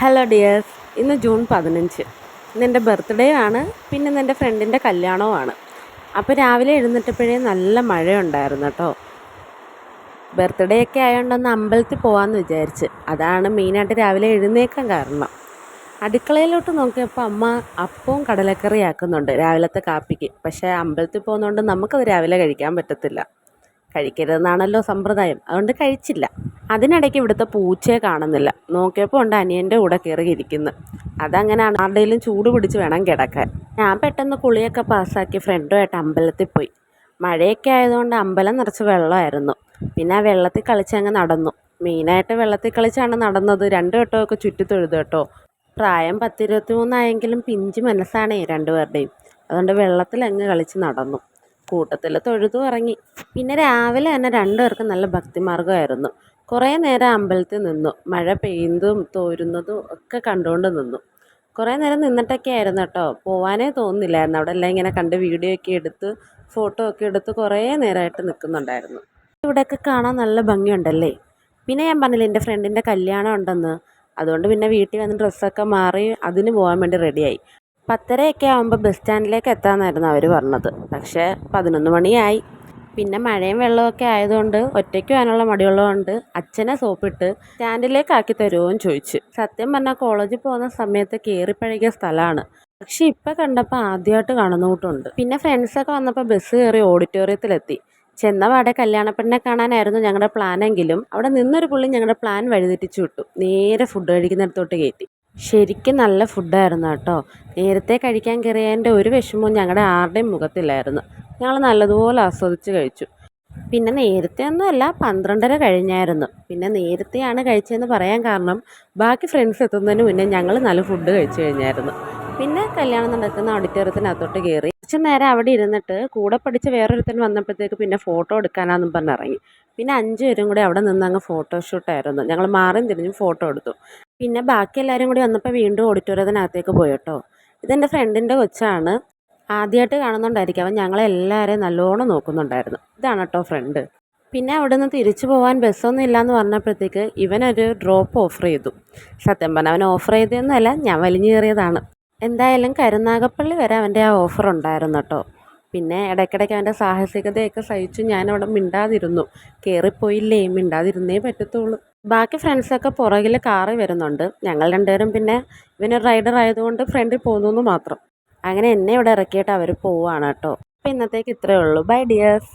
Hello dears, ഇന്ന് June 15. ഇന്ന് എൻ്റെ ബർത്ത്ഡേ ആണ്. പിന്നെ ഇന്ന് എൻ്റെ ഫ്രണ്ടിൻ്റെ കല്യാണവുമാണ്. അപ്പോൾ രാവിലെ എഴുന്നേറ്റപ്പോഴേ നല്ല മഴയുണ്ടായിരുന്നു കേട്ടോ. ബർത്ത്ഡേ ഒക്കെ ആയതുകൊണ്ടൊന്ന് അമ്പലത്തിൽ പോകാമെന്ന് വിചാരിച്ച്. അതാണ് മെയിനായിട്ട് രാവിലെ എഴുന്നേക്കാൻ കാരണം. അടുക്കളയിലോട്ട് നോക്കിയപ്പോൾ അമ്മ അപ്പവും കടലക്കറി ആക്കുന്നുണ്ട് രാവിലത്തെ കാപ്പിക്ക്. പക്ഷേ അമ്പലത്തിൽ പോകുന്നതുകൊണ്ട് നമുക്കത് രാവിലെ കഴിക്കാൻ പറ്റത്തില്ല. കഴിക്കരുതെന്നാണല്ലോ സമ്പ്രദായം, അതുകൊണ്ട് കഴിച്ചില്ല. അതിനിടയ്ക്ക് ഇവിടുത്തെ പൂച്ചയെ കാണുന്നില്ല. നോക്കിയപ്പോൾ ഉണ്ട് അനിയൻ്റെ കൂടെ കയറി ഇരിക്കുന്നു. അതങ്ങനെയാണ്, ആരുടെയും ചൂട് പിടിച്ച് വേണം കിടക്കാൻ. ഞാൻ പെട്ടെന്ന് കുളിയൊക്കെ പാസ്സാക്കി ഫ്രണ്ടുമായിട്ട് അമ്പലത്തിൽ പോയി. മഴയൊക്കെ ആയതുകൊണ്ട് അമ്പലം നിറച്ച് വെള്ളമായിരുന്നു. പിന്നെ ആ വെള്ളത്തിൽ കളിച്ചങ്ങ് നടന്നു. മെയിനായിട്ട് വെള്ളത്തിൽ കളിച്ചാണ് നടന്നത്. 2 വട്ടമൊക്കെ ചുറ്റി തൊഴുതു കേട്ടോ. പ്രായം 10-23 ആയെങ്കിലും പിഞ്ച് മനസ്സാണേ രണ്ടുപേരുടെയും. അതുകൊണ്ട് വെള്ളത്തിൽ അങ്ങ് കളിച്ച് നടന്നു. കൂട്ടത്തിൽ തൊഴുതു ഇറങ്ങി. പിന്നെ രാവിലെ തന്നെ 2 പേർക്കും നല്ല ഭക്തിമാർഗ്ഗമായിരുന്നു. കുറേ നേരം അമ്പലത്തിൽ നിന്നു. മഴ പെയ്യുന്നതും തോരുന്നതും ഒക്കെ കണ്ടുകൊണ്ട് നിന്നു. കുറേ നേരം നിന്നിട്ടൊക്കെ ആയിരുന്നു കേട്ടോ. പോവാനേ തോന്നുന്നില്ലായിരുന്നു. അവിടെ എല്ലാം ഇങ്ങനെ കണ്ട് വീഡിയോ ഒക്കെ എടുത്ത് ഫോട്ടോ ഒക്കെ എടുത്ത് കുറേ നേരമായിട്ട് നിൽക്കുന്നുണ്ടായിരുന്നു. ഇവിടെയൊക്കെ കാണാൻ നല്ല ഭംഗിയുണ്ടല്ലേ. പിന്നെ ഞാൻ പറഞ്ഞില്ലേ എൻ്റെ ഫ്രണ്ടിൻ്റെ കല്യാണം ഉണ്ടെന്ന്. അതുകൊണ്ട് പിന്നെ വീട്ടിൽ വന്ന് ഡ്രസ്സൊക്കെ മാറി അതിന് പോകാൻ വേണ്ടി റെഡിയായി. 10:30 ആകുമ്പോൾ ബസ് സ്റ്റാൻഡിലേക്ക് എത്താമെന്നായിരുന്നു അവർ പറഞ്ഞത്. പക്ഷേ 11 മണിയായി. പിന്നെ മഴയും വെള്ളമൊക്കെ ആയതുകൊണ്ട് ഒറ്റയ്ക്ക് പോകാനുള്ള മടിയുള്ളതുകൊണ്ട് അച്ഛനെ സോപ്പിട്ട് സ്റ്റാൻഡിലേക്ക് ആക്കി തരുമോയെന്ന് ചോദിച്ചു. സത്യം പറഞ്ഞാൽ കോളേജിൽ പോകുന്ന സമയത്ത് കയറിപ്പഴകിയ സ്ഥലമാണ്. പക്ഷെ ഇപ്പം കണ്ടപ്പോൾ ആദ്യമായിട്ട് കാണുന്ന കൂട്ടുണ്ട്. പിന്നെ ഫ്രണ്ട്സൊക്കെ വന്നപ്പോൾ ബസ് കയറി ഓഡിറ്റോറിയത്തിലെത്തി. ചെന്നപാടെ കല്യാണപ്പെണ്ണിനെ കാണാനായിരുന്നു ഞങ്ങളുടെ പ്ലാനെങ്കിലും അവിടെ നിന്നൊരു പുള്ളി ഞങ്ങളുടെ പ്ലാൻ വഴിതെറ്റിച്ചു വിട്ടു. നേരെ ഫുഡ് കഴിക്കുന്നിടത്തോട്ട് കയറ്റി. ശരിക്കും നല്ല ഫുഡായിരുന്നു കേട്ടോ. നേരത്തെ കഴിക്കാൻ കയറിയതിൻ്റെ ഒരു വിഷമവും ഞങ്ങളുടെ ആരുടെയും മുഖത്തില്ലായിരുന്നു. ഞങ്ങൾ നല്ലതുപോലെ ആസ്വദിച്ച് കഴിച്ചു. പിന്നെ നേരത്തെ ഒന്നുമല്ല, 12:30 കഴിഞ്ഞായിരുന്നു. പിന്നെ നേരത്തെയാണ് കഴിച്ചതെന്ന് പറയാൻ കാരണം ബാക്കി ഫ്രണ്ട്സ് എത്തുന്നതിന് മുന്നേ ഞങ്ങൾ നല്ല ഫുഡ് കഴിച്ചു കഴിഞ്ഞായിരുന്നു. പിന്നെ കല്യാണം നടക്കുന്ന ഓഡിറ്റോറിയത്തിനകത്തോട്ട് കയറി കുറച്ച് നേരം അവിടെ ഇരുന്നിട്ട് കൂടെ പഠിച്ച വേറൊരുത്തൻ വന്നപ്പോഴത്തേക്ക് പിന്നെ ഫോട്ടോ എടുക്കാനാന്നും പറഞ്ഞിറങ്ങി. പിന്നെ 5 പേരും കൂടി അവിടെ നിന്ന് അങ്ങ് ഫോട്ടോഷൂട്ടായിരുന്നു. ഞങ്ങൾ മാറിയും തിരിഞ്ഞും ഫോട്ടോ എടുത്തു. പിന്നെ ബാക്കി എല്ലാവരും കൂടി വന്നപ്പോൾ വീണ്ടും ഓഡിറ്റോറിയത്തിനകത്തേക്ക് പോയി കേട്ടോ. ഇതെൻ്റെ ഫ്രണ്ടിൻ്റെ കൊച്ചാണ്. ആദ്യമായിട്ട് കാണുന്നുണ്ടായിരിക്കും. അവൻ ഞങ്ങളെല്ലാവരെയും നല്ലോണം നോക്കുന്നുണ്ടായിരുന്നു. ഇതാണ് കേട്ടോ ഫ്രണ്ട്. പിന്നെ അവിടെ നിന്ന് തിരിച്ചു പോകാൻ ബസ്സൊന്നും ഇല്ലയെന്ന് പറഞ്ഞപ്പോഴത്തേക്ക് ഇവനൊരു ഡ്രോപ്പ് ഓഫർ ചെയ്തു. സത്യം പറഞ്ഞാൽ അവൻ ഓഫർ ചെയ്തതൊന്നുമല്ല, ഞാൻ വലിഞ്ഞു കയറിയതാണ്. എന്തായാലും കരുനാഗപ്പള്ളി വരെ അവൻ്റെ ആ ഓഫർ ഉണ്ടായിരുന്നു കേട്ടോ. പിന്നെ ഇടയ്ക്കിടയ്ക്ക് അവൻ്റെ സാഹസികതയൊക്കെ സഹിച്ചു ഞാനവിടെ മിണ്ടാതിരുന്നു. കയറിപ്പോയില്ലേ, മിണ്ടാതിരുന്നേ പറ്റത്തുള്ളൂ. ബാക്കി ഫ്രണ്ട്സൊക്കെ പുറകിൽ കാറിൽ വരുന്നുണ്ട്. ഞങ്ങൾ 2 പേരും പിന്നെ ഇവനൊരു റൈഡർ ആയതുകൊണ്ട് ഫ്രണ്ടിൽ പോകുന്നു മാത്രം. അങ്ങനെ എന്നെ ഇവിടെ ഇറക്കിയിട്ട് അവർ പോവുകയാണ് കേട്ടോ. അപ്പോൾ ഇന്നത്തേക്ക് ഇത്രയേ ഉള്ളൂ. Bye dears.